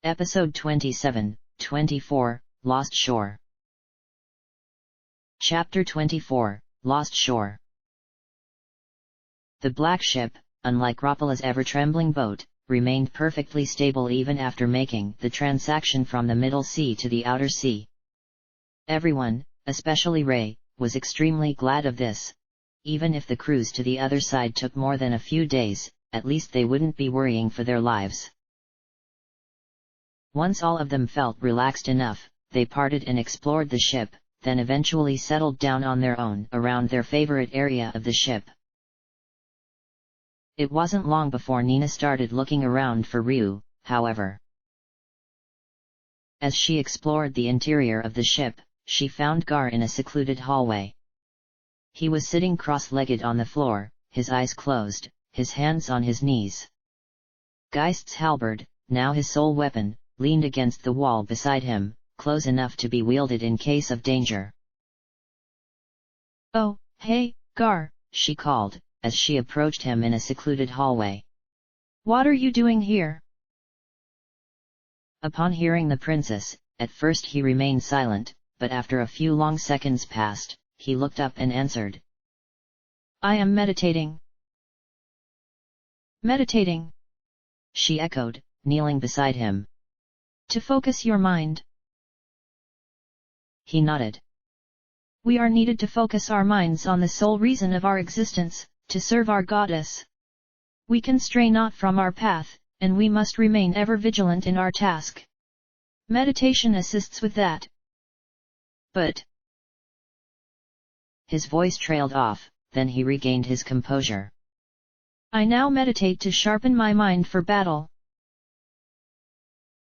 Episode 27-24, Lost Shore. Chapter 24, Lost Shore. The black ship, unlike Ropala's ever-trembling boat, remained perfectly stable even after making the transaction from the Middle Sea to the Outer Sea. Everyone, especially Ray, was extremely glad of this. Even if the cruise to the other side took more than a few days, at least they wouldn't be worrying for their lives. Once all of them felt relaxed enough, they parted and explored the ship, then eventually settled down on their own around their favorite area of the ship. It wasn't long before Nina started looking around for Ryu, however. As she explored the interior of the ship, she found Gar in a secluded hallway. He was sitting cross-legged on the floor, his eyes closed, his hands on his knees. Geist's halberd, now his sole weapon, leaned against the wall beside him, close enough to be wielded in case of danger. "Oh, hey, Gar," she called, as she approached him in a secluded hallway. "What are you doing here?" Upon hearing the princess, at first he remained silent, but after a few long seconds passed, he looked up and answered. "I am meditating." "Meditating?" she echoed, kneeling beside him. "To focus your mind?" He nodded. "We are needed to focus our minds on the sole reason of our existence, to serve our goddess. We can stray not from our path, and we must remain ever vigilant in our task. Meditation assists with that." "But..." His voice trailed off, then he regained his composure. "I now meditate to sharpen my mind for battle."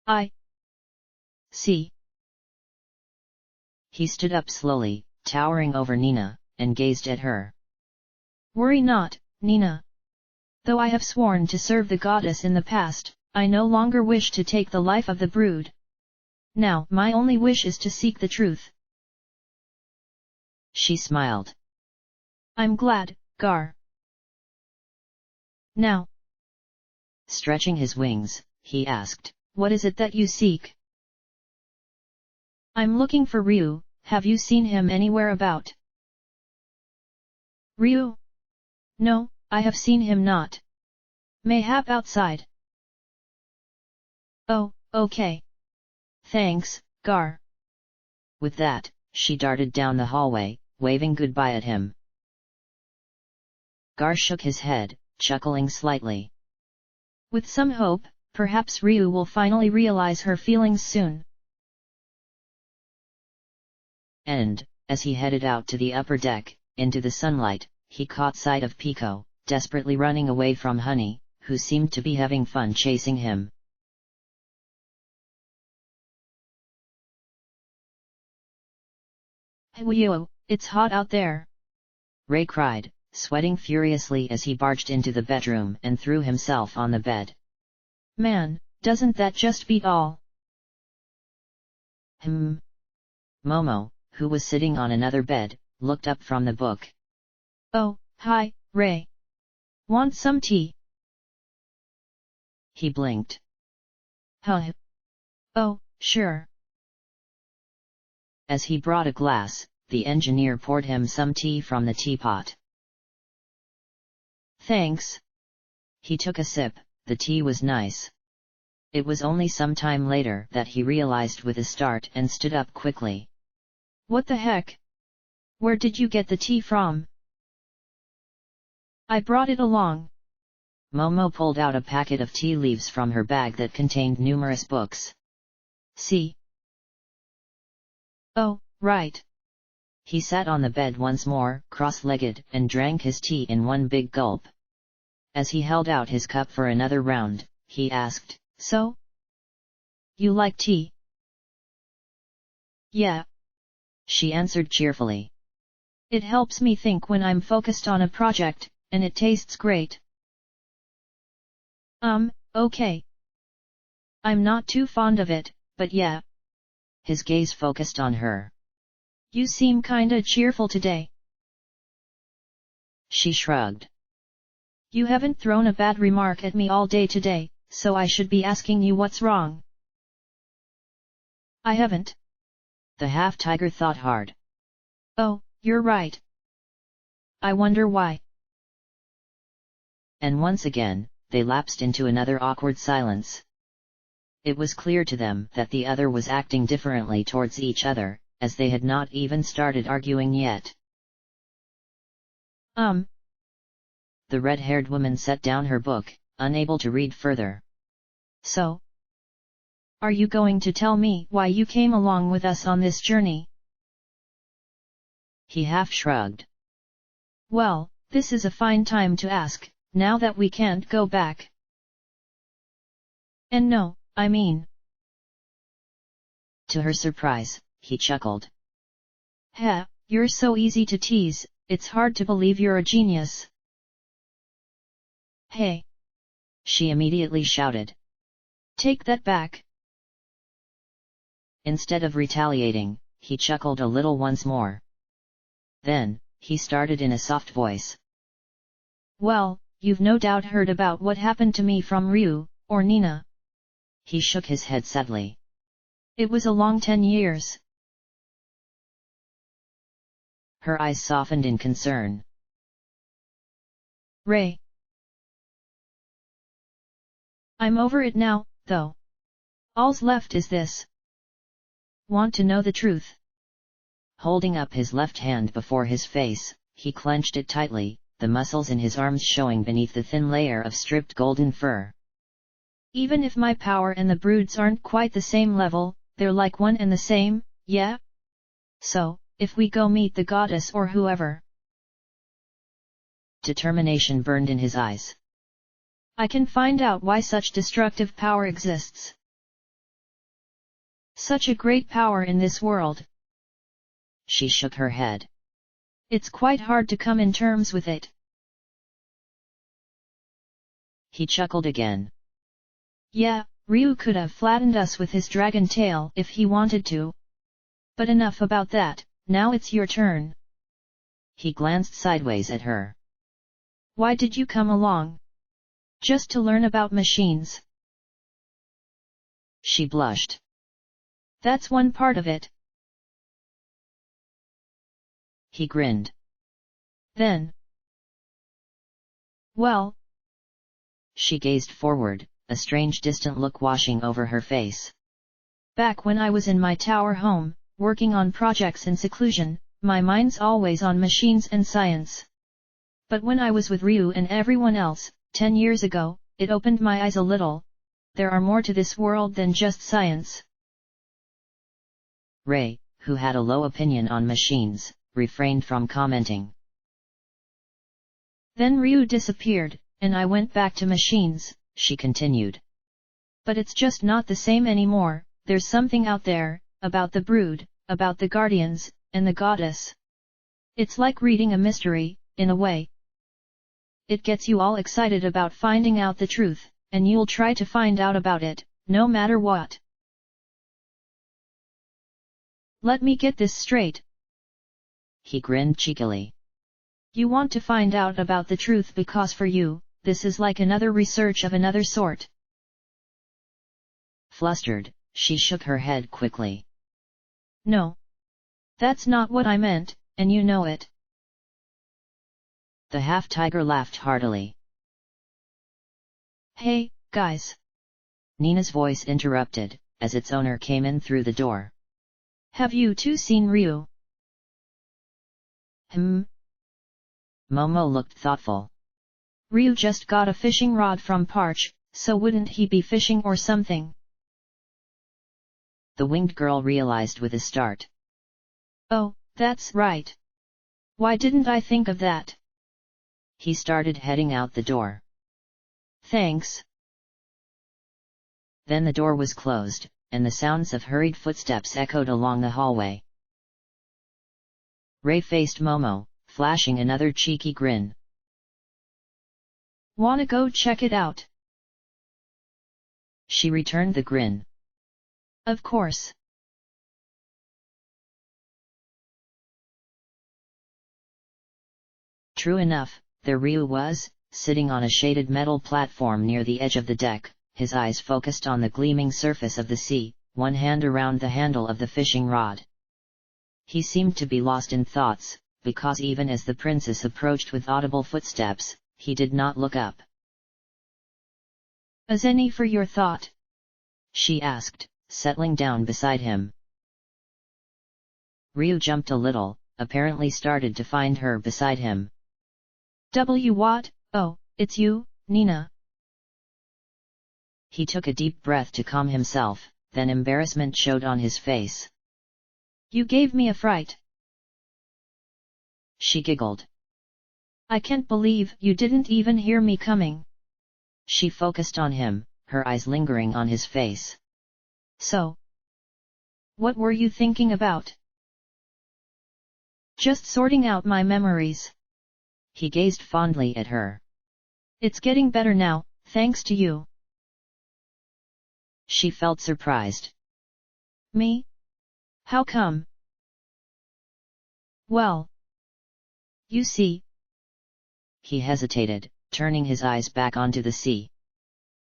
"I see." He stood up slowly, towering over Nina, and gazed at her. "Worry not, Nina. Though I have sworn to serve the goddess in the past, I no longer wish to take the life of the brood. Now my only wish is to seek the truth." She smiled. "I'm glad, Gar. Now," stretching his wings, he asked, "what is it that you seek?" "I'm looking for Ryu. Have you seen him anywhere about?" "Ryu? No, I have seen him not. Mayhap outside." "Oh, okay. Thanks, Gar." With that, she darted down the hallway, waving goodbye at him. Gar shook his head, chuckling slightly. With some hope, perhaps Ryu will finally realize her feelings soon. And, as he headed out to the upper deck, into the sunlight, he caught sight of Pico, desperately running away from Honey, who seemed to be having fun chasing him. "Hey Ryu, it's hot out there!" Ray cried, sweating furiously as he barged into the bedroom and threw himself on the bed. "Man, doesn't that just beat all?" Momo, who was sitting on another bed, looked up from the book. "Oh, hi, Ray. Want some tea?" He blinked. "Huh? Oh, sure." As he brought a glass, the engineer poured him some tea from the teapot. "Thanks." He took a sip. The tea was nice. It was only some time later that he realized with a start and stood up quickly. "What the heck? Where did you get the tea from?" "I brought it along." Momo pulled out a packet of tea leaves from her bag that contained numerous books. "See?" "Oh, right." He sat on the bed once more, cross-legged, and drank his tea in one big gulp. As he held out his cup for another round, he asked, "So? You like tea?" "Yeah," she answered cheerfully. "It helps me think when I'm focused on a project, and it tastes great." Okay. I'm not too fond of it, but yeah." His gaze focused on her. "You seem kinda cheerful today." She shrugged. "You haven't thrown a bad remark at me all day today, so I should be asking you what's wrong." I haven't. The half-tiger thought hard. Oh, you're right. I wonder why. And once again, they lapsed into another awkward silence. It was clear to them that the other was acting differently towards each other, as they had not even started arguing yet. The red-haired woman set down her book, unable to read further. So? Are you going to tell me why you came along with us on this journey? He half shrugged. Well, this is a fine time to ask, now that we can't go back. And no, I mean. To her surprise, he chuckled. Ha, you're so easy to tease, it's hard to believe you're a genius. Hey! She immediately shouted. Take that back. Instead of retaliating, he chuckled a little once more. Then, he started in a soft voice. Well, you've no doubt heard about what happened to me from Ryu, or Nina. He shook his head sadly. It was a long 10 years. Her eyes softened in concern. Ray. I'm over it now, though. All's left is this. Want to know the truth? Holding up his left hand before his face, he clenched it tightly, the muscles in his arms showing beneath the thin layer of stripped golden fur. Even if my power and the brood's aren't quite the same level, they're like one and the same, yeah? So, if we go meet the goddess or whoever. Determination burned in his eyes. I can find out why such destructive power exists. Such a great power in this world. She shook her head. It's quite hard to come in terms with it. He chuckled again. Yeah, Ryu could have flattened us with his dragon tail if he wanted to. But enough about that, now it's your turn. He glanced sideways at her. Why did you come along? Just to learn about machines. She blushed. That's one part of it. He grinned. Then. Well. She gazed forward, a strange distant look washing over her face. Back when I was in my tower home, working on projects in seclusion, my mind's always on machines and science. But when I was with Ryu and everyone else, 10 years ago, it opened my eyes a little. There are more to this world than just science. Ray, who had a low opinion on machines, refrained from commenting. Then Ryu disappeared, and I went back to machines, she continued. But it's just not the same anymore, there's something out there, about the brood, about the guardians, and the goddess. It's like reading a mystery, in a way. It gets you all excited about finding out the truth, and you'll try to find out about it, no matter what. Let me get this straight. He grinned cheekily. You want to find out about the truth because for you, this is like another research of another sort. Flustered, she shook her head quickly. No. That's not what I meant, and you know it. The half-tiger laughed heartily. Hey, guys. Nina's voice interrupted, as its owner came in through the door. Have you two seen Ryu? Momo looked thoughtful. Ryu just got a fishing rod from Parch, so wouldn't he be fishing or something? The winged girl realized with a start. Oh, that's right. Why didn't I think of that? He started heading out the door. Thanks. Then the door was closed, and the sounds of hurried footsteps echoed along the hallway. Ray faced Momo, flashing another cheeky grin. Wanna go check it out? She returned the grin. Of course. True enough, there Ryu was, sitting on a shaded metal platform near the edge of the deck, his eyes focused on the gleaming surface of the sea, one hand around the handle of the fishing rod. He seemed to be lost in thoughts, because even as the princess approached with audible footsteps, he did not look up. "Is any for your thought?" she asked, settling down beside him. Ryu jumped a little, apparently started to find her beside him. What? Oh, it's you, Nina." He took a deep breath to calm himself, then embarrassment showed on his face. "You gave me a fright." She giggled. "I can't believe you didn't even hear me coming." She focused on him, her eyes lingering on his face. "So, what were you thinking about?" "Just sorting out my memories." He gazed fondly at her. "It's getting better now, thanks to you." She felt surprised. "Me? How come?" "Well, you see." He hesitated, turning his eyes back onto the sea.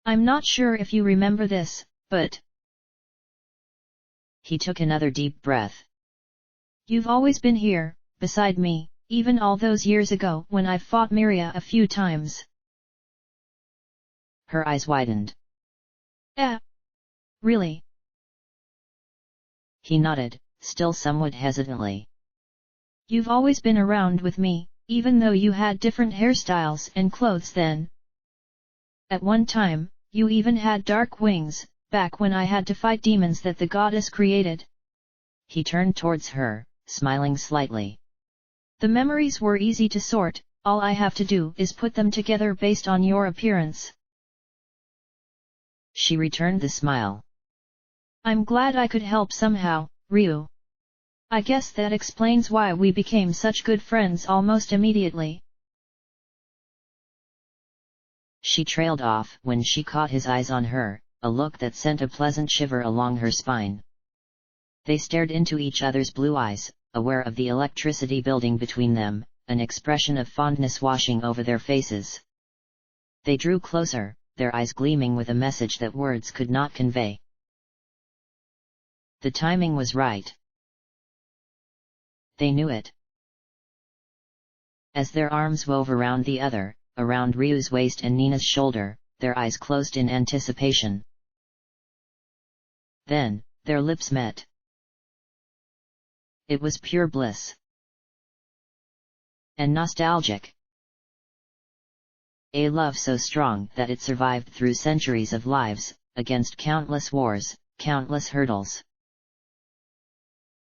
"I'm not sure if you remember this, but..." He took another deep breath. "You've always been here, beside me, even all those years ago when I fought Miria a few times." Her eyes widened. Really?" He nodded, still somewhat hesitantly. "You've always been around with me, even though you had different hairstyles and clothes then. At one time, you even had dark wings, back when I had to fight demons that the goddess created." He turned towards her, smiling slightly. "The memories were easy to sort, all I have to do is put them together based on your appearance." She returned the smile. "I'm glad I could help somehow, Ryu. I guess that explains why we became such good friends almost immediately." She trailed off when she caught his eyes on her, a look that sent a pleasant shiver along her spine. They stared into each other's blue eyes, aware of the electricity building between them, an expression of fondness washing over their faces. They drew closer, their eyes gleaming with a message that words could not convey. The timing was right. They knew it. As their arms wove around the other, around Ryu's waist and Nina's shoulder, their eyes closed in anticipation. Then, their lips met. It was pure bliss. And nostalgic. A love so strong that it survived through centuries of lives, against countless wars, countless hurdles.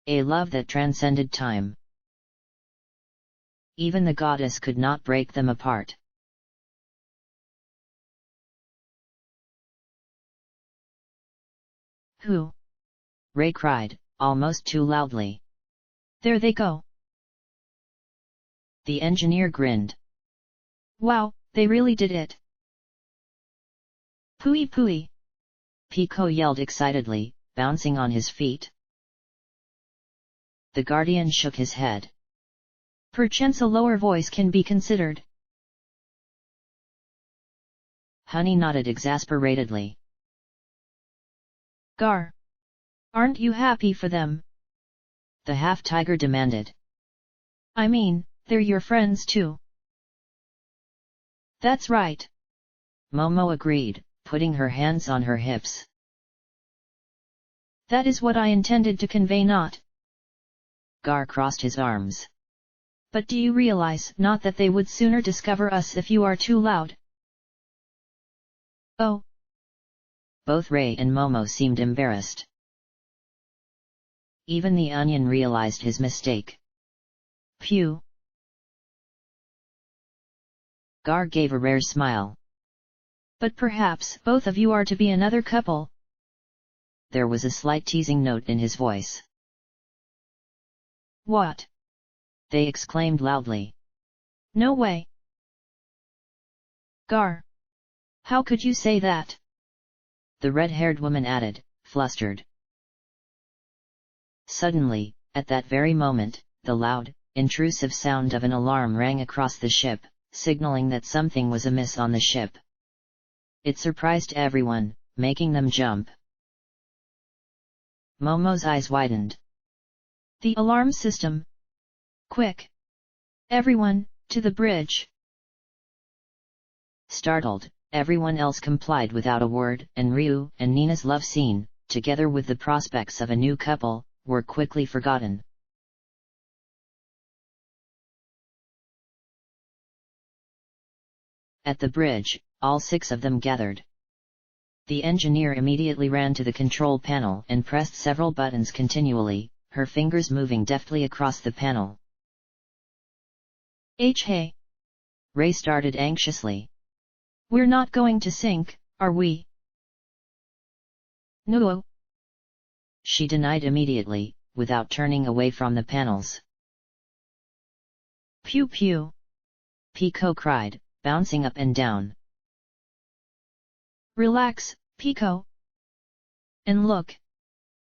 A love that transcended time. Even the goddess could not break them apart. "Who?" Ray cried, almost too loudly. "There they go." The engineer grinned. "Wow, they really did it." "Pooey pooey!" Pico yelled excitedly, bouncing on his feet. The guardian shook his head. "Perchance a lower voice can be considered." Honey nodded exasperatedly. "Gar! Aren't you happy for them?" The half-tiger demanded. "I mean, they're your friends too." "That's right." Momo agreed, putting her hands on her hips. "That is what I intended to convey, not." Gar crossed his arms. "But do you realize not that they would sooner discover us if you are too loud?" "Oh." Both Ray and Momo seemed embarrassed. Even the onion realized his mistake. "Phew." Gar gave a rare smile. "But perhaps both of you are to be another couple." There was a slight teasing note in his voice. "What?" they exclaimed loudly. "No way." "Gar! How could you say that?" the red-haired woman added, flustered. Suddenly, at that very moment, the loud, intrusive sound of an alarm rang across the ship, signaling that something was amiss on the ship. It surprised everyone, making them jump. Momo's eyes widened. The alarm system! Quick! Everyone, to the bridge! Startled, everyone else complied without a word, and Ryu and Nina's love scene, together with the prospects of a new couple, were quickly forgotten. At the bridge, all 6 of them gathered. The engineer immediately ran to the control panel and pressed several buttons continually, her fingers moving deftly across the panel. Hey! Ray started anxiously. We're not going to sink, are we? No. She denied immediately, without turning away from the panels. Pew pew! Pico cried, bouncing up and down. Relax, Pico. And look.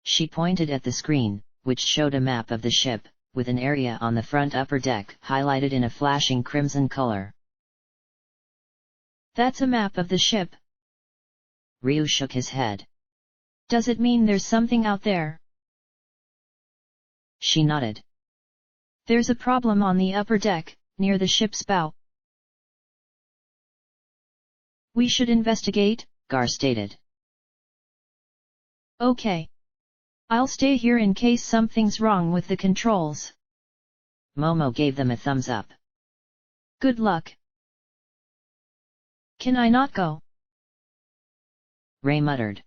She pointed at the screen, which showed a map of the ship, with an area on the front upper deck highlighted in a flashing crimson color. That's a map of the ship. Ryu shook his head. Does it mean there's something out there? She nodded. There's a problem on the upper deck, near the ship's bow. We should investigate, Gar stated. Okay. I'll stay here in case something's wrong with the controls. Momo gave them a thumbs up. Good luck. Can I not go? Ray muttered.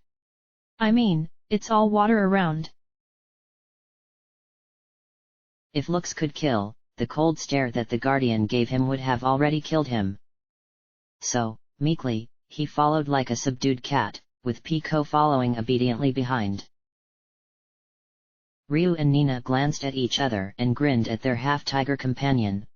I mean, it's all water around. If looks could kill, the cold stare that the Guardian gave him would have already killed him. So, meekly, he followed like a subdued cat, with Pico following obediently behind. Ryu and Nina glanced at each other and grinned at their half-tiger companion.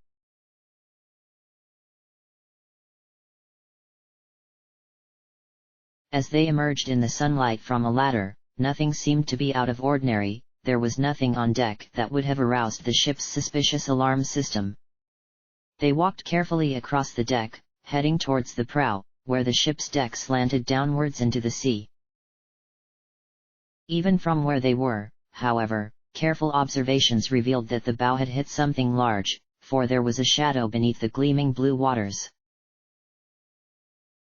As they emerged in the sunlight from a ladder, nothing seemed to be out of ordinary. There was nothing on deck that would have aroused the ship's suspicious alarm system. They walked carefully across the deck, heading towards the prow, where the ship's deck slanted downwards into the sea. Even from where they were, however, careful observations revealed that the bow had hit something large, for there was a shadow beneath the gleaming blue waters.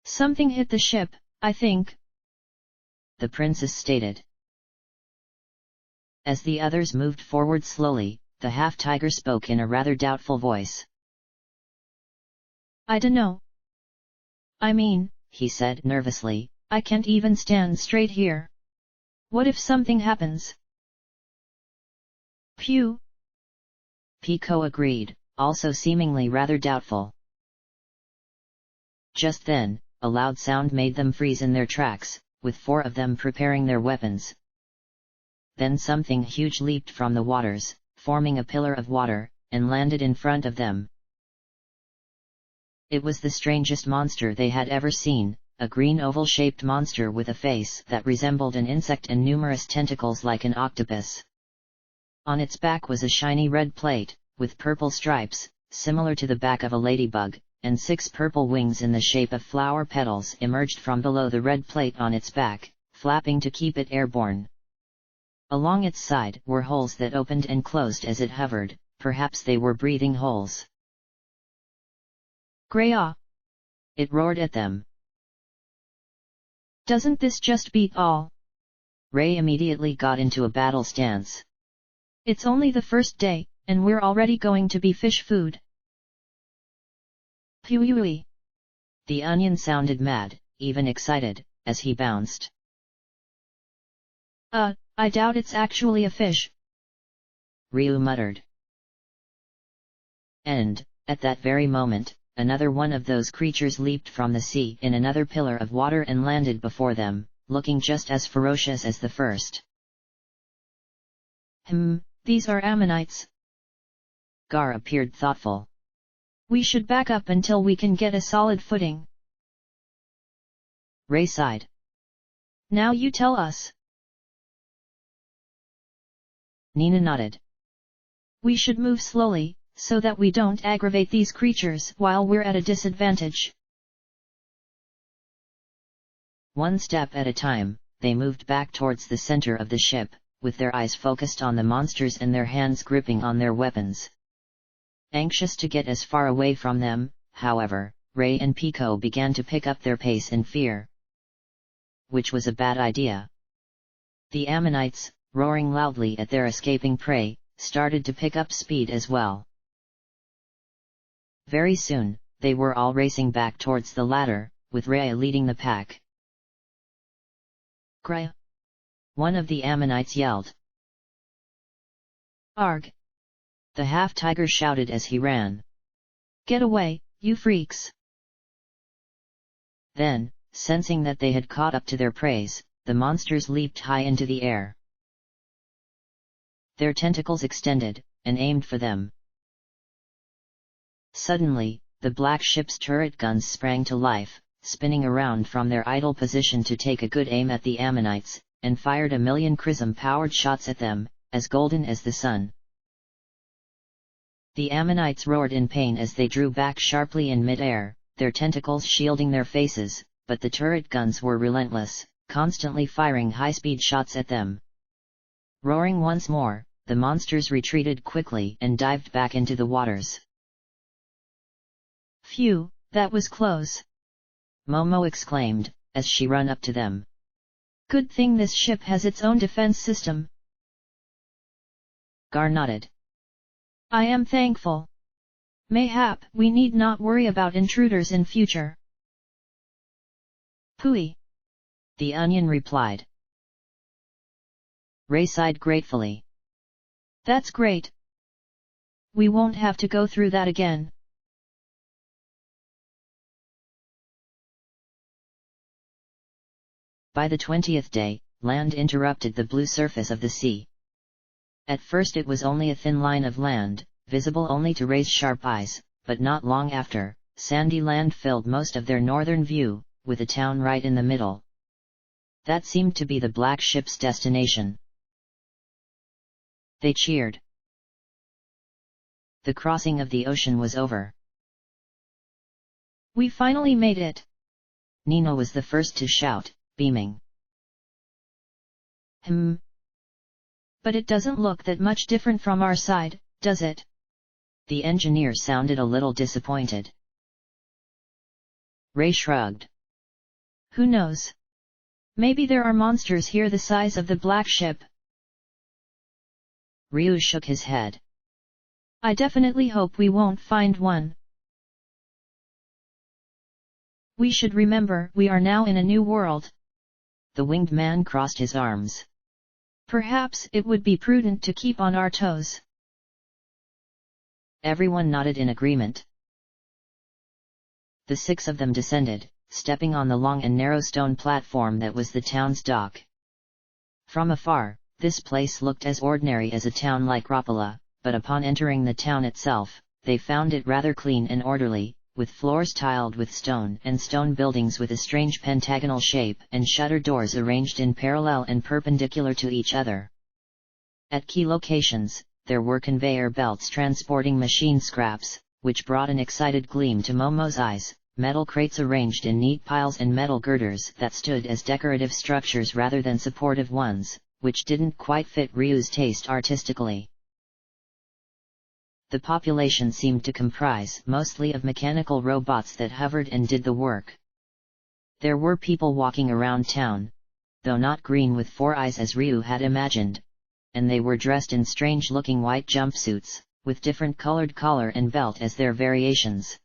Something hit the ship, I think, the princess stated. As the others moved forward slowly, the half-tiger spoke in a rather doubtful voice. I dunno. I mean, he said nervously, I can't even stand straight here. What if something happens? Pew! Pico agreed, also seemingly rather doubtful. Just then, a loud sound made them freeze in their tracks, with 4 of them preparing their weapons. Then something huge leaped from the waters, forming a pillar of water, and landed in front of them. It was the strangest monster they had ever seen, a green oval-shaped monster with a face that resembled an insect and numerous tentacles like an octopus. On its back was a shiny red plate, with purple stripes, similar to the back of a ladybug, and 6 purple wings in the shape of flower petals emerged from below the red plate on its back, flapping to keep it airborne. Along its side were holes that opened and closed as it hovered, perhaps they were breathing holes. Greya! It roared at them. Doesn't this just beat all? Ray immediately got into a battle stance. It's only the first day, and we're already going to be fish food. Pewee! The onion sounded mad, even excited, as he bounced. I doubt it's actually a fish. Ryu muttered. And, at that very moment, another one of those creatures leaped from the sea in another pillar of water and landed before them, looking just as ferocious as the first. These are ammonites. Gar appeared thoughtful. We should back up until we can get a solid footing. Ray sighed. Now you tell us. Nina nodded. We should move slowly, so that we don't aggravate these creatures while we're at a disadvantage. One step at a time, they moved back towards the center of the ship, with their eyes focused on the monsters and their hands gripping on their weapons. Anxious to get as far away from them, however, Ray and Pico began to pick up their pace in fear. Which was a bad idea. The Ammonites, roaring loudly at their escaping prey, started to pick up speed as well. Very soon, they were all racing back towards the ladder, with Ray leading the pack. "Cry!" one of the Ammonites yelled. "Arg!" the half-tiger shouted as he ran. "Get away, you freaks!" Then, sensing that they had caught up to their prey, the monsters leaped high into the air. Their tentacles extended, and aimed for them. Suddenly, the black ship's turret guns sprang to life, spinning around from their idle position to take a good aim at the Ammonites, and fired 1,000,000 prism-powered shots at them, as golden as the sun. The Ammonites roared in pain as they drew back sharply in mid-air, their tentacles shielding their faces, but the turret guns were relentless, constantly firing high-speed shots at them. Roaring once more, the monsters retreated quickly and dived back into the waters. "Phew, that was close!" Momo exclaimed, as she ran up to them. "Good thing this ship has its own defense system." Gar nodded. "I am thankful. Mayhap we need not worry about intruders in future." "Pooey!" the onion replied. Ray sighed gratefully. "That's great. We won't have to go through that again." By the 20th day, land interrupted the blue surface of the sea. At first it was only a thin line of land, visible only to Ray's sharp eyes, but not long after, sandy land filled most of their northern view, with a town right in the middle. That seemed to be the black ship's destination. They cheered. The crossing of the ocean was over. "We finally made it!" Nino was the first to shout, beaming. But it doesn't look that much different from our side, does it?" The engineer sounded a little disappointed. Ray shrugged. "Who knows? Maybe there are monsters here the size of the black ship." Ryu shook his head. "I definitely hope we won't find one. We should remember we are now in a new world." The winged man crossed his arms. "Perhaps it would be prudent to keep on our toes." Everyone nodded in agreement. The 6 of them descended, stepping on the long and narrow stone platform that was the town's dock. From afar, this place looked as ordinary as a town like Rapala, but upon entering the town itself, they found it rather clean and orderly, with floors tiled with stone and stone buildings with a strange pentagonal shape and shutter doors arranged in parallel and perpendicular to each other. At key locations, there were conveyor belts transporting machine scraps, which brought an excited gleam to Momo's eyes, metal crates arranged in neat piles and metal girders that stood as decorative structures rather than supportive ones, which didn't quite fit Ryu's taste artistically. The population seemed to comprise mostly of mechanical robots that hovered and did the work. There were people walking around town, though not green with 4 eyes as Ryu had imagined, and they were dressed in strange-looking white jumpsuits, with different colored collar and belt as their variations.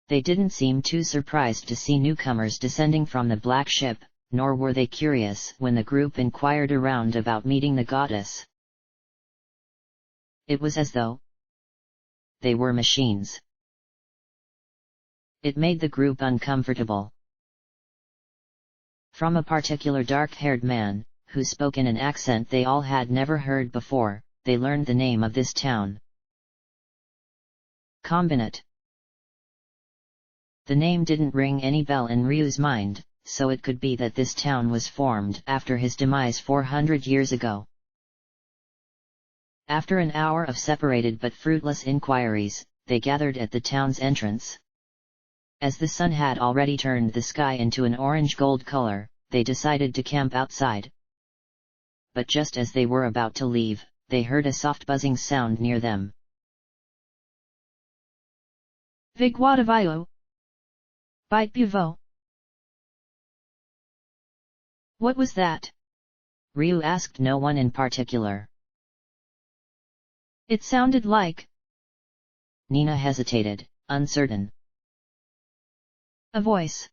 They didn't seem too surprised to see newcomers descending from the black ship, nor were they curious when the group inquired around about meeting the goddess. It was as though they were machines. It made the group uncomfortable. From a particular dark-haired man, who spoke in an accent they all had never heard before, they learned the name of this town. Combinate. The name didn't ring any bell in Ryu's mind, so it could be that this town was formed after his demise 400 years ago. After an hour of separated but fruitless inquiries, they gathered at the town's entrance. As the sun had already turned the sky into an orange-gold color, they decided to camp outside. but just as they were about to leave, they heard a soft buzzing sound near them. Vigwadavayo. Bite Buvo. What was that? Ryu asked no one in particular. It sounded like... Nina hesitated, uncertain. A voice.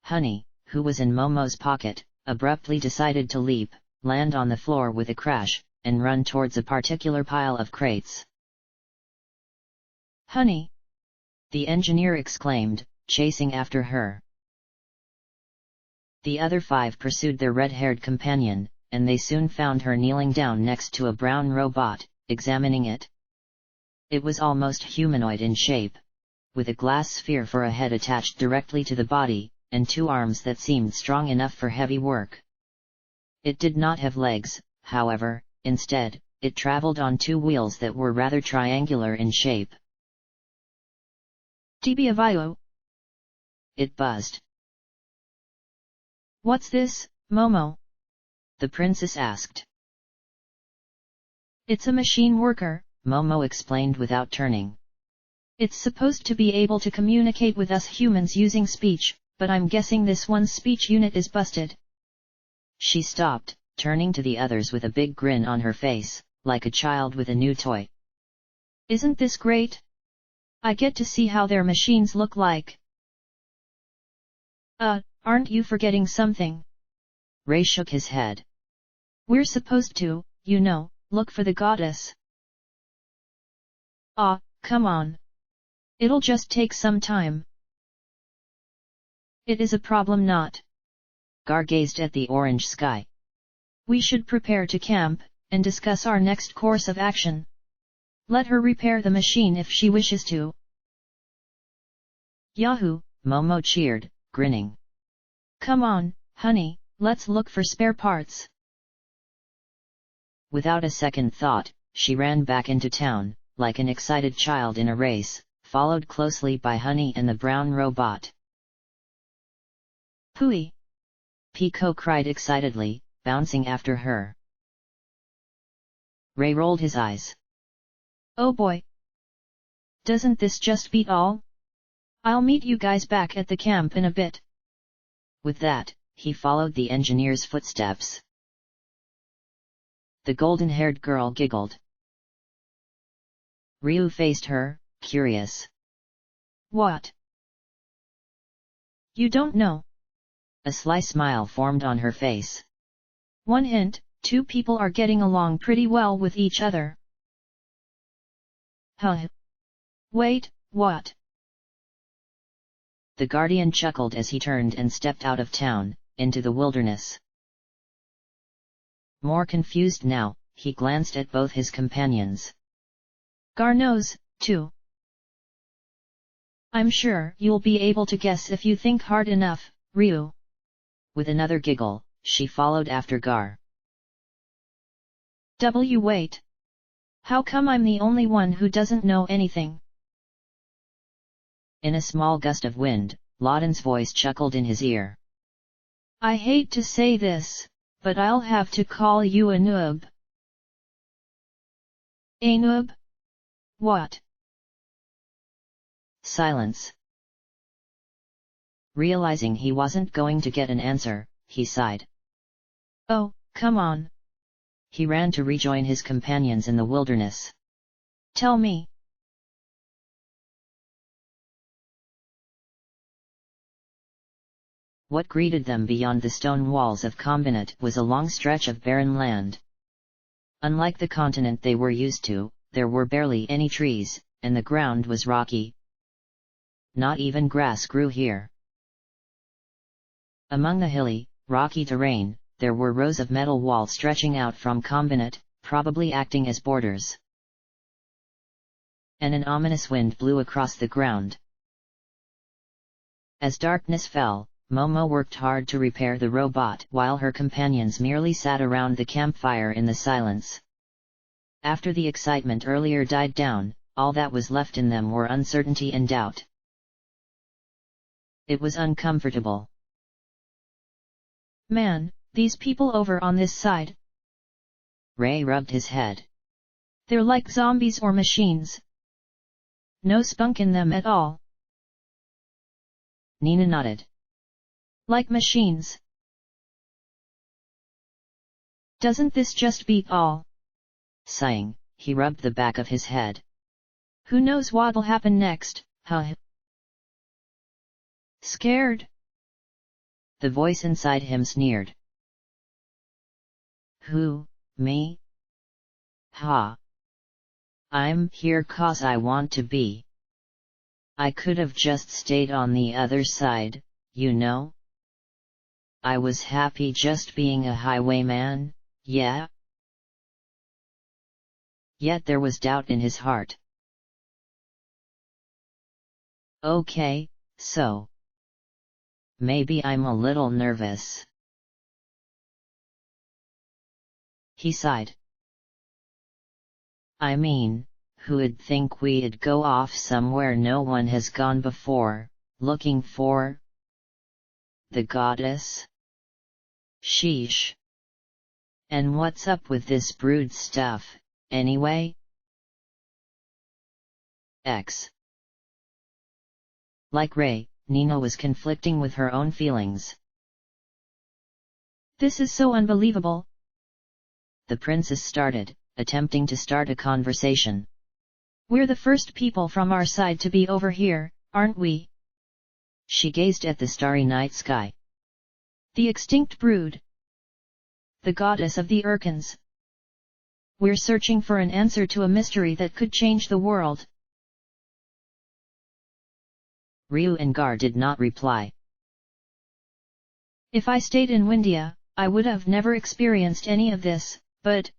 Honey, who was in Momo's pocket, abruptly decided to leap, land on the floor with a crash, and run towards a particular pile of crates. Honey! The engineer exclaimed, chasing after her. The other 5 pursued their red-haired companion, and they soon found her kneeling down next to a brown robot, examining it. It was almost humanoid in shape, with a glass sphere for a head attached directly to the body, and 2 arms that seemed strong enough for heavy work. It did not have legs, however, instead, it traveled on 2 wheels that were rather triangular in shape. Dibiavayo. It buzzed. What's this, Momo? The princess asked. It's a machine worker, Momo explained without turning. It's supposed to be able to communicate with us humans using speech, but I'm guessing this one's speech unit is busted. She stopped, turning to the others with a big grin on her face, like a child with a new toy. Isn't this great? I get to see how their machines look like. Aren't you forgetting something? Ray shook his head. We're supposed to, look for the goddess. Come on. It'll just take some time. It is a problem not. Gar gazed at the orange sky. We should prepare to camp, and discuss our next course of action. Let her repair the machine if she wishes to. Yahoo! Momo cheered, grinning. Come on, honey, let's look for spare parts. Without a second thought, she ran back into town, like an excited child in a race, followed closely by Honey and the brown robot. Pooey! Pico cried excitedly, bouncing after her. Ray rolled his eyes. Oh boy! Doesn't this just beat all? I'll meet you guys back at the camp in a bit. With that, he followed the engineer's footsteps. The golden-haired girl giggled. Ryu faced her, curious. What? You don't know? A sly smile formed on her face. One hint, 2 people are getting along pretty well with each other. Huh? Wait, what? The guardian chuckled as he turned and stepped out of town, into the wilderness. More confused now, he glanced at both his companions. Gar knows, too. I'm sure you'll be able to guess if you think hard enough, Ryu. With another giggle, she followed after Gar. Wait. How come I'm the only one who doesn't know anything? In a small gust of wind, Lawton's voice chuckled in his ear. I hate to say this, but I'll have to call you a noob. A noob? What? Silence. Realizing he wasn't going to get an answer, he sighed. Oh, come on. He ran to rejoin his companions in the wilderness. Tell me. What greeted them beyond the stone walls of Combinat was a long stretch of barren land. Unlike the continent they were used to, there were barely any trees, and the ground was rocky. Not even grass grew here. Among the hilly, rocky terrain, there were rows of metal walls stretching out from Combinat, probably acting as borders. And an ominous wind blew across the ground. As darkness fell, Momo worked hard to repair the robot while her companions merely sat around the campfire in the silence. After the excitement earlier died down, all that was left in them were uncertainty and doubt. It was uncomfortable. Man, these people over on this side. Ray rubbed his head. They're like zombies or machines. No spunk in them at all. Nina nodded. Like machines. Doesn't this just beat all? Sighing, he rubbed the back of his head. Who knows what'll happen next, huh? Scared? The voice inside him sneered. Who, me? Ha! I'm here 'cause I want to be. I could have just stayed on the other side, you know? I was happy just being a highwayman, yeah? Yet there was doubt in his heart. Okay, so. Maybe I'm a little nervous. He sighed. I mean, who'd think we'd go off somewhere no one has gone before, looking for the goddess? Sheesh. And what's up with this brood stuff, anyway? X. Like Ray, Nina was conflicting with her own feelings. This is so unbelievable. The princess started, attempting to start a conversation. We're the first people from our side to be over here, aren't we? She gazed at the starry night sky. The extinct brood. The goddess of the Urkins. We're searching for an answer to a mystery that could change the world. Ryu and Gar did not reply. If I stayed in Windia, I would have never experienced any of this, but...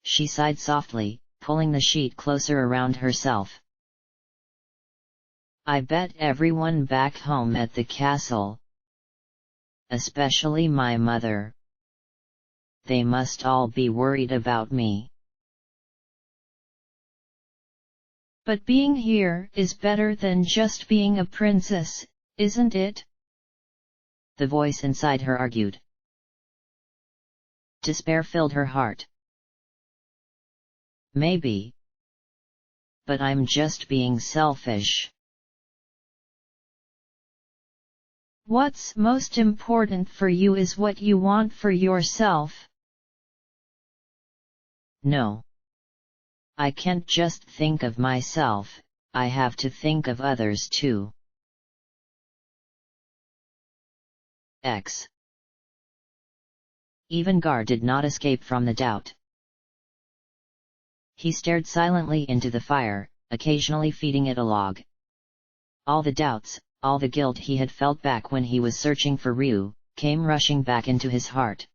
She sighed softly, pulling the sheet closer around herself. I bet everyone back home at the castle, especially my mother, they must all be worried about me. But being here is better than just being a princess, isn't it? The voice inside her argued. Despair filled her heart. Maybe. But I'm just being selfish. What's most important for you is what you want for yourself. No. I can't just think of myself, I have to think of others too. X. Even Gar did not escape from the doubt. He stared silently into the fire, occasionally feeding it a log. All the doubts, all the guilt he had felt back when he was searching for Ryu, came rushing back into his heart.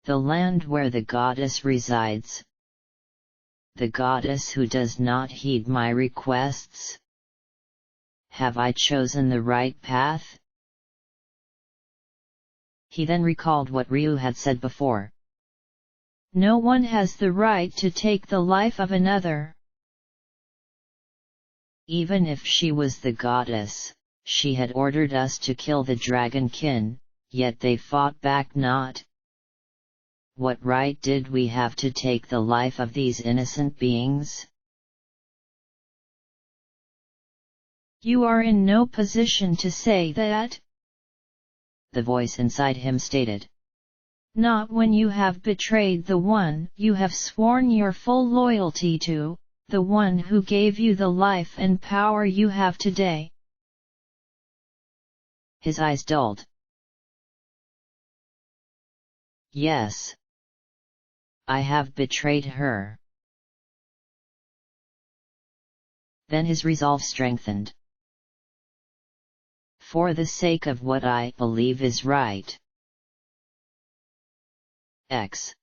The land where the goddess resides. The goddess who does not heed my requests? Have I chosen the right path? He then recalled what Ryu had said before. No one has the right to take the life of another. Even if she was the goddess, she had ordered us to kill the dragonkin, yet they fought back not. What right did we have to take the life of these innocent beings? You are in no position to say that, the voice inside him stated. Not when you have betrayed the one you have sworn your full loyalty to, the one who gave you the life and power you have today. His eyes dulled. Yes. I have betrayed her. Then his resolve strengthened. For the sake of what I believe is right. X.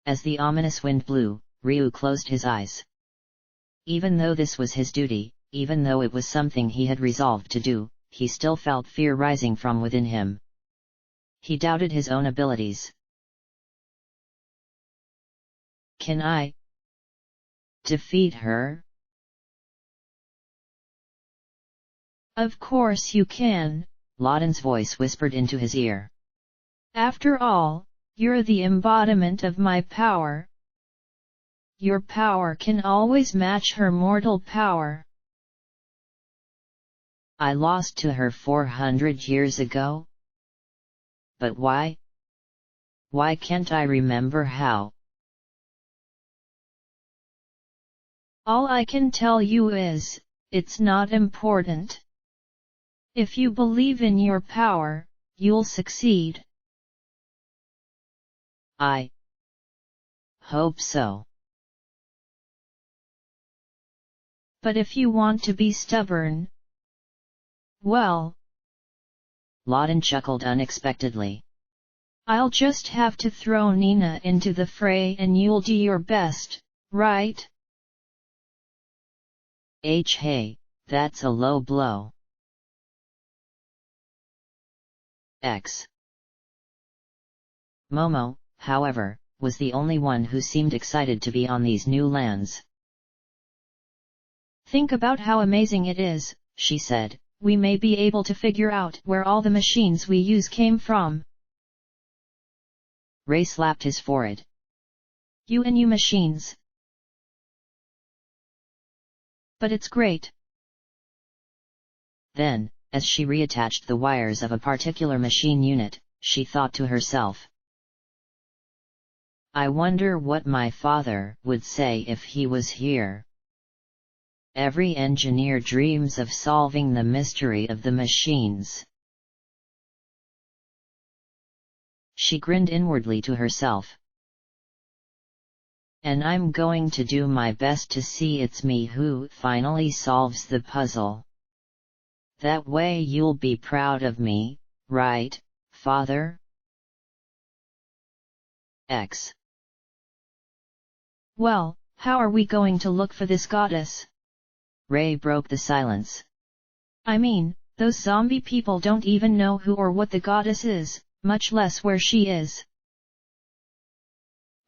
As the ominous wind blew, Ryu closed his eyes. Even though this was his duty, even though it was something he had resolved to do, he still felt fear rising from within him. He doubted his own abilities. Can I defeat her? Of course you can, Loudon's voice whispered into his ear. After all, you're the embodiment of my power. Your power can always match her mortal power. I lost to her 400 years ago? But why? Why can't I remember how? All I can tell you is, it's not important. If you believe in your power, you'll succeed. I hope so. But if you want to be stubborn, well, Loudon chuckled unexpectedly. I'll just have to throw Nina into the fray and you'll do your best, right? Hey, that's a low blow. Momo, however, was the only one who seemed excited to be on these new lands. Think about how amazing it is, she said, we may be able to figure out where all the machines we use came from. Ray slapped his forehead. You and you machines. But it's great. Then, as she reattached the wires of a particular machine unit, she thought to herself, I wonder what my father would say if he was here. Every engineer dreams of solving the mystery of the machines. She grinned inwardly to herself. And I'm going to do my best to see it's me who finally solves the puzzle. That way you'll be proud of me, right, Father? Well, how are we going to look for this goddess? Ray broke the silence. I mean, those zombie people don't even know who or what the goddess is, much less where she is.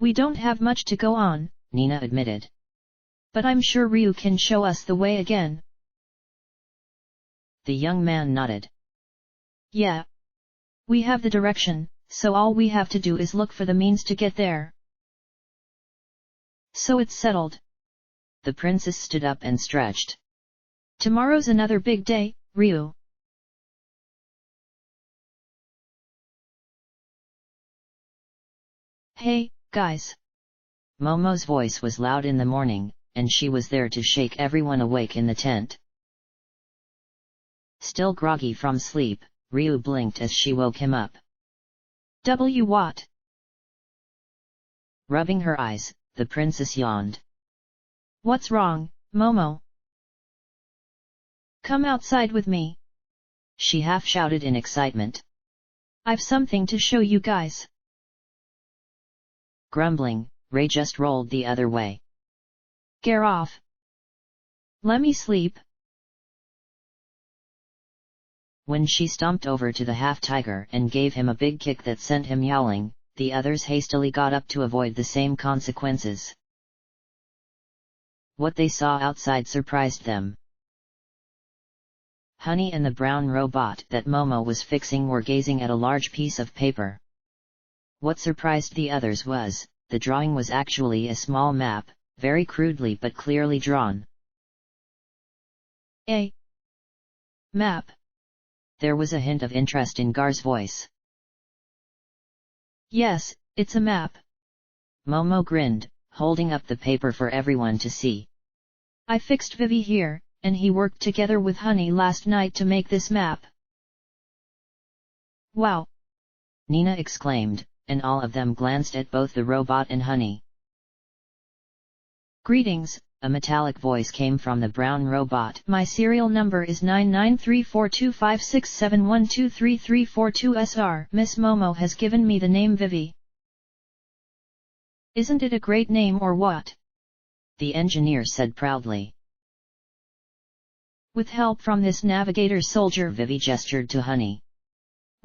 We don't have much to go on, Nina admitted. But I'm sure Ryu can show us the way again. The young man nodded. Yeah. We have the direction, so all we have to do is look for the means to get there. So it's settled. The princess stood up and stretched. Tomorrow's another big day, Ryu. Hey, guys. Momo's voice was loud in the morning, and she was there to shake everyone awake in the tent. Still groggy from sleep, Ryu blinked as she woke him up. What? Rubbing her eyes, the princess yawned. What's wrong, Momo? Come outside with me. She half shouted in excitement. I've something to show you guys. Grumbling, Ray just rolled the other way. Get off. Let me sleep. When she stomped over to the half-tiger and gave him a big kick that sent him yowling, the others hastily got up to avoid the same consequences. What they saw outside surprised them. Honey and the brown robot that Momo was fixing were gazing at a large piece of paper. What surprised the others was, the drawing was actually a small map, very crudely but clearly drawn. A map. There was a hint of interest in Gar's voice. Yes, it's a map. Momo grinned, holding up the paper for everyone to see. I fixed Vivi here, and he worked together with Honey last night to make this map. Wow! Nina exclaimed, and all of them glanced at both the robot and Honey. Greetings, a metallic voice came from the brown robot. My serial number is 993425671233342SR. Miss Momo has given me the name Vivi. Isn't it a great name or what? The engineer said proudly. With help from this navigator soldier, Vivi gestured to Honey,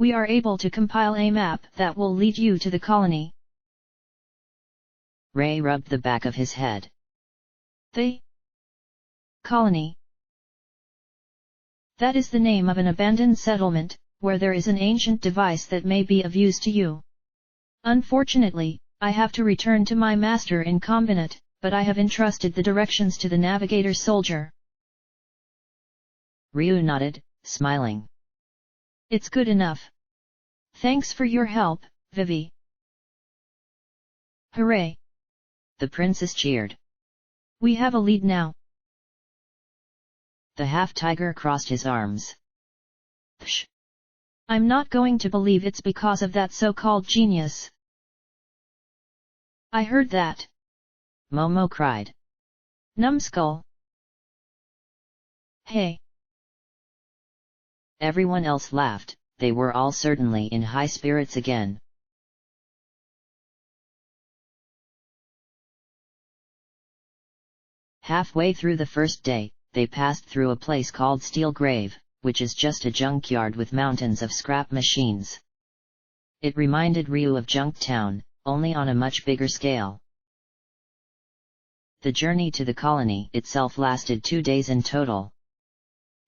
we are able to compile a map that will lead you to the colony. Ray rubbed the back of his head. The colony. That is the name of an abandoned settlement, where there is an ancient device that may be of use to you. Unfortunately, I have to return to my master in Combinat, but I have entrusted the directions to the navigator soldier. Ryu nodded, smiling. It's good enough. Thanks for your help, Vivi. Hooray! The princess cheered. We have a lead now. The half-tiger crossed his arms. Psh! I'm not going to believe it's because of that so-called genius. I heard that. Momo cried. Numbskull. Hey! Everyone else laughed, they were all certainly in high spirits again. Halfway through the first day, they passed through a place called Steel Grave, which is just a junkyard with mountains of scrap machines. It reminded Ryu of Junk Town, only on a much bigger scale. The journey to the colony itself lasted 2 days in total.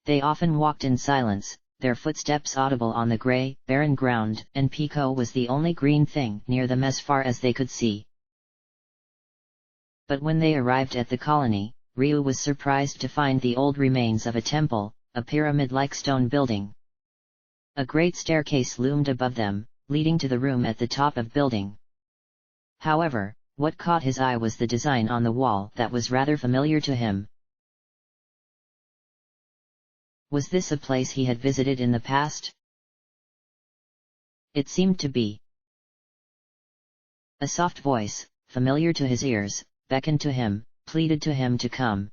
They often walked in silence, their footsteps audible on the grey, barren ground, and Pico was the only green thing near them as far as they could see. But when they arrived at the colony, Ryu was surprised to find the old remains of a temple, a pyramid-like stone building. A great staircase loomed above them, leading to the room at the top of building. However, what caught his eye was the design on the wall that was rather familiar to him. Was this a place he had visited in the past? It seemed to be. A soft voice, familiar to his ears, beckoned to him, pleaded to him to come.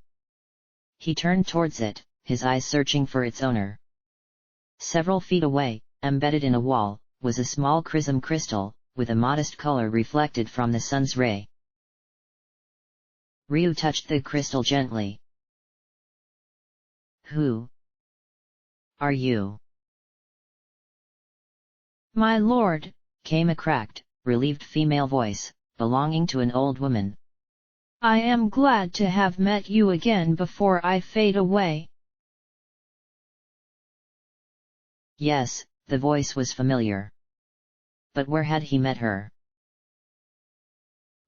He turned towards it, his eyes searching for its owner. Several feet away, embedded in a wall, was a small chrism crystal, with a modest color reflected from the sun's ray. Ryu touched the crystal gently. Who are you? My lord, came a cracked, relieved female voice, belonging to an old woman. I am glad to have met you again before I fade away. Yes, the voice was familiar. But where had he met her?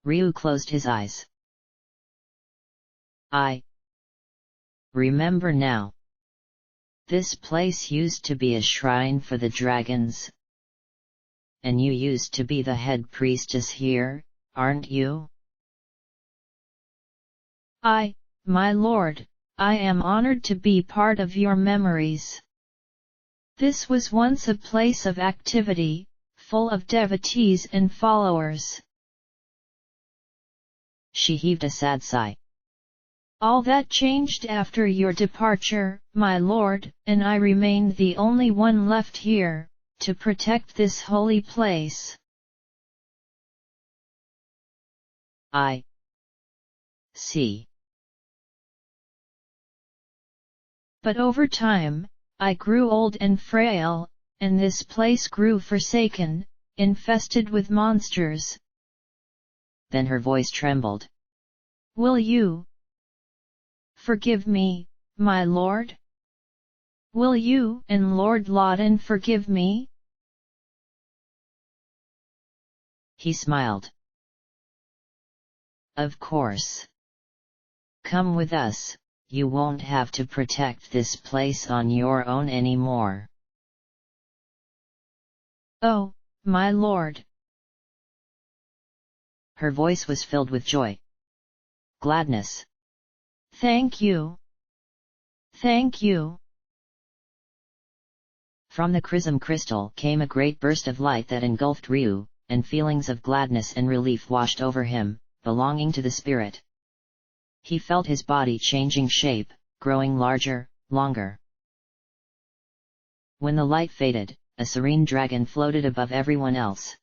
Ryu closed his eyes. I remember now. This place used to be a shrine for the dragons. And you used to be the head priestess here, aren't you? My lord, I am honored to be part of your memories. This was once a place of activity, full of devotees and followers. She heaved a sad sigh. All that changed after your departure, my lord, and I remained the only one left here, to protect this holy place. I see. But over time, I grew old and frail, and this place grew forsaken, infested with monsters. Then her voice trembled. Will you forgive me, my lord? Will you and Lord Loudon forgive me? He smiled. Of course. Come with us, you won't have to protect this place on your own anymore. Oh, my lord. Her voice was filled with joy. Gladness. Thank you. Thank you. From the chrism crystal came a great burst of light that engulfed Ryu, and feelings of gladness and relief washed over him, belonging to the spirit. He felt his body changing shape, growing larger, longer. When the light faded, a serene dragon floated above everyone else.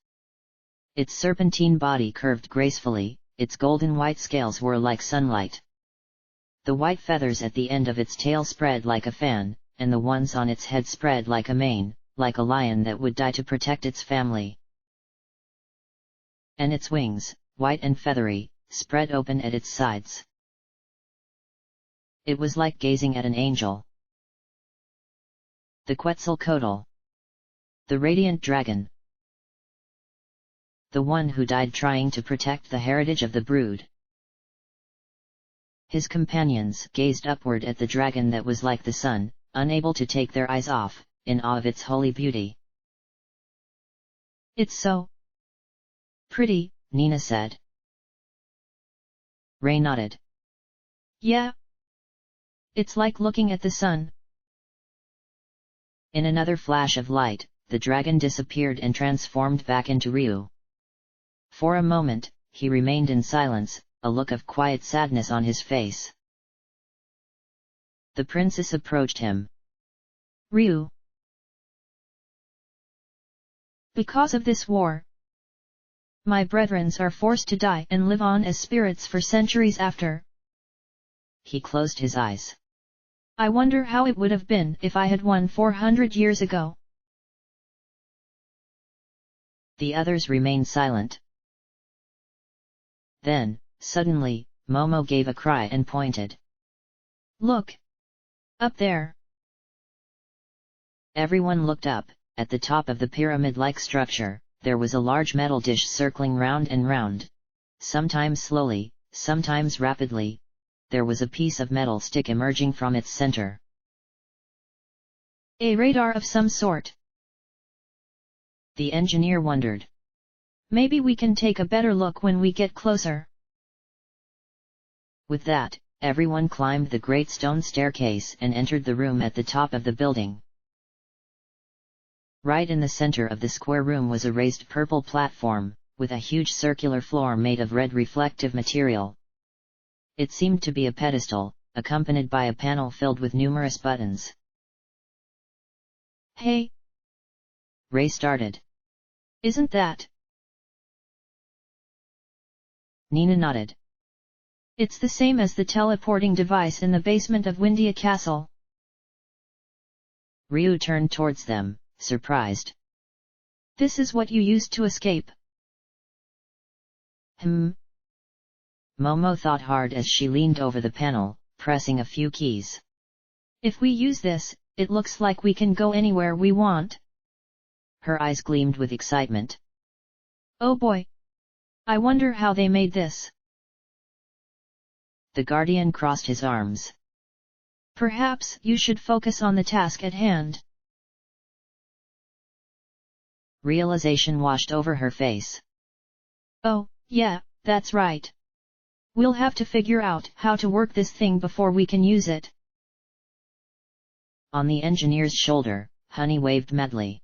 Its serpentine body curved gracefully, its golden white scales were like sunlight. The white feathers at the end of its tail spread like a fan, and the ones on its head spread like a mane, like a lion that would die to protect its family. And its wings, white and feathery, spread open at its sides. It was like gazing at an angel. The Quetzalcoatl. The Radiant Dragon. The one who died trying to protect the heritage of the brood. His companions gazed upward at the dragon that was like the sun, unable to take their eyes off, in awe of its holy beauty. It's so pretty, Nina said. Ray nodded. Yeah. It's like looking at the sun. In another flash of light, the dragon disappeared and transformed back into Ryu. For a moment, he remained in silence, a look of quiet sadness on his face. The princess approached him. Ryu. Because of this war, my brethrens are forced to die and live on as spirits for centuries after. He closed his eyes. I wonder how it would have been if I had won 400 years ago. The others remained silent. Then, suddenly, Momo gave a cry and pointed. Look! Up there! Everyone looked up. At the top of the pyramid-like structure, there was a large metal dish circling round and round. Sometimes slowly, sometimes rapidly. There was a piece of metal stick emerging from its center. A radar of some sort. The engineer wondered. Maybe we can take a better look when we get closer. With that, everyone climbed the great stone staircase and entered the room at the top of the building. Right in the center of the square room was a raised purple platform, with a huge circular floor made of red reflective material. It seemed to be a pedestal, accompanied by a panel filled with numerous buttons. Hey! Ray started. Isn't that? Nina nodded. It's the same as the teleporting device in the basement of Windia Castle. Ryu turned towards them, surprised. This is what you used to escape. Momo thought hard as she leaned over the panel, pressing a few keys. If we use this, it looks like we can go anywhere we want. Her eyes gleamed with excitement. Oh boy! I wonder how they made this. The Guardian crossed his arms. Perhaps you should focus on the task at hand. Realization washed over her face. Oh, yeah, that's right. We'll have to figure out how to work this thing before we can use it. On the engineer's shoulder, Honey waved madly.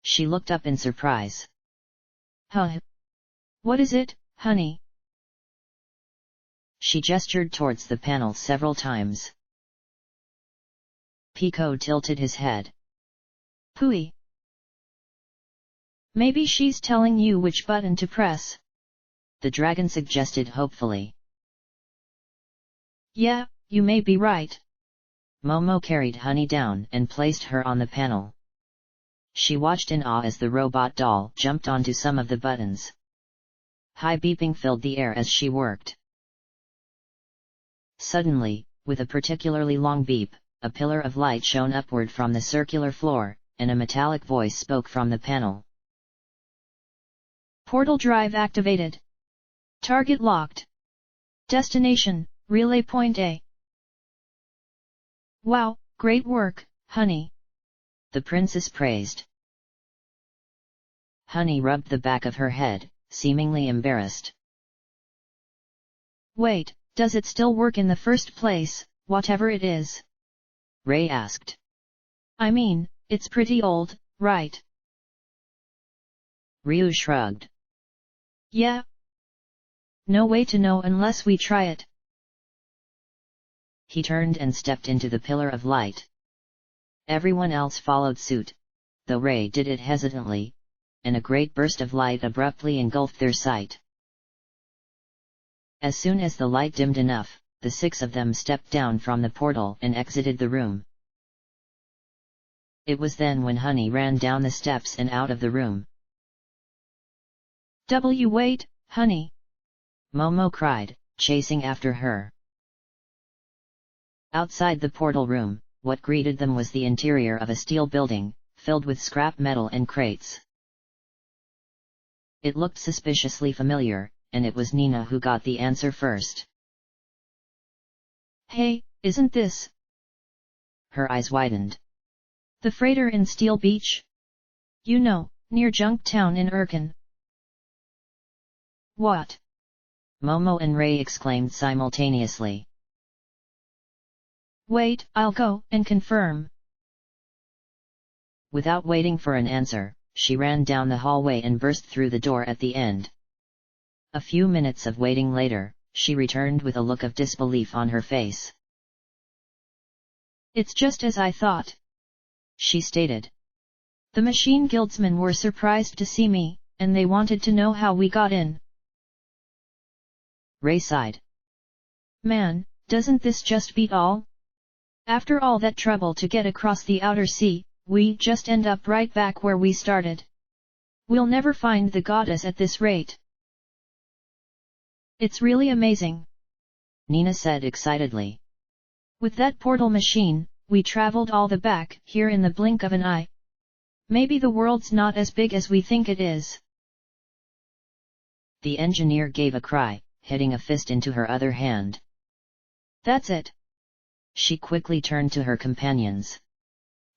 She looked up in surprise. Huh? What is it, Honey? She gestured towards the panel several times. Pico tilted his head. Pooey. Maybe she's telling you which button to press. The dragon suggested hopefully. Yeah, you may be right. Momo carried Honey down and placed her on the panel. She watched in awe as the robot doll jumped onto some of the buttons. High beeping filled the air as she worked. Suddenly, with a particularly long beep, a pillar of light shone upward from the circular floor, and a metallic voice spoke from the panel. Portal drive activated. Target locked. Destination, Relay Point A. Wow, great work, Honey. The princess praised. Honey rubbed the back of her head, seemingly embarrassed. Wait, does it still work in the first place, whatever it is? Ray asked. I mean, it's pretty old, right? Ryu shrugged. Yeah. No way to know unless we try it. He turned and stepped into the pillar of light. Everyone else followed suit, though Ray did it hesitantly, and a great burst of light abruptly engulfed their sight. As soon as the light dimmed enough, the six of them stepped down from the portal and exited the room. It was then when Honey ran down the steps and out of the room. Wait, Honey! Momo cried, chasing after her. Outside the portal room, what greeted them was the interior of a steel building, filled with scrap metal and crates. It looked suspiciously familiar, and it was Nina who got the answer first. Hey, isn't this? Her eyes widened. The freighter in Steel Beach? You know, near Junktown in Erkin. What? Momo and Ray exclaimed simultaneously. Wait, I'll go and confirm. Without waiting for an answer, she ran down the hallway and burst through the door at the end. A few minutes of waiting later, she returned with a look of disbelief on her face. It's just as I thought, she stated. The machine guildsmen were surprised to see me, and they wanted to know how we got in. Ray sighed. Man, doesn't this just beat all? After all that trouble to get across the outer sea, we just end up right back where we started. We'll never find the goddess at this rate. It's really amazing, Nina said excitedly. With that portal machine, we traveled all the back here in the blink of an eye. Maybe the world's not as big as we think it is. The engineer gave a cry, hitting a fist into her other hand. That's it. She quickly turned to her companions.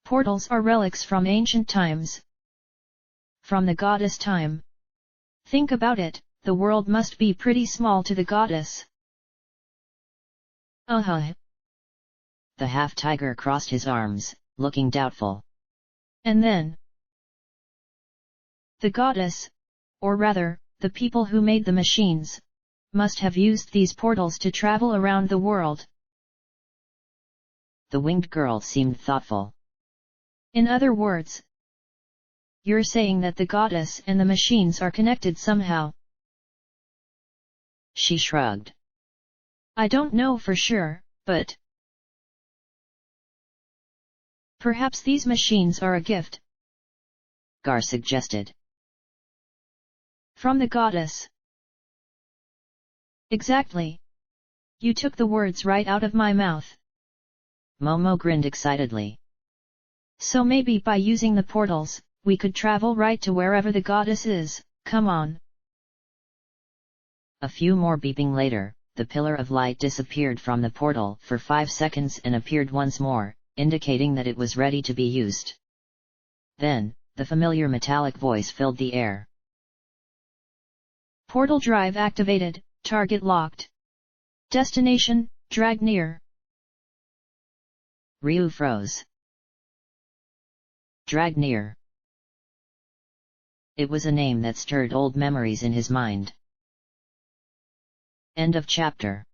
Portals are relics from ancient times. From the goddess time. Think about it, the world must be pretty small to the goddess. The half-tiger crossed his arms, looking doubtful. And then? The goddess, or rather, the people who made the machines, must have used these portals to travel around the world. The winged girl seemed thoughtful. In other words, you're saying that the goddess and the machines are connected somehow? She shrugged. I don't know for sure, but perhaps these machines are a gift, Gar suggested. From the goddess. Exactly. You took the words right out of my mouth. Momo grinned excitedly. So maybe by using the portals, we could travel right to wherever the goddess is, come on. A few more beeping later, the pillar of light disappeared from the portal for 5 seconds and appeared once more, indicating that it was ready to be used. Then, the familiar metallic voice filled the air. Portal drive activated, target locked. Destination, Dragnir. Ryu froze. Dragnir. It was a name that stirred old memories in his mind. End of chapter.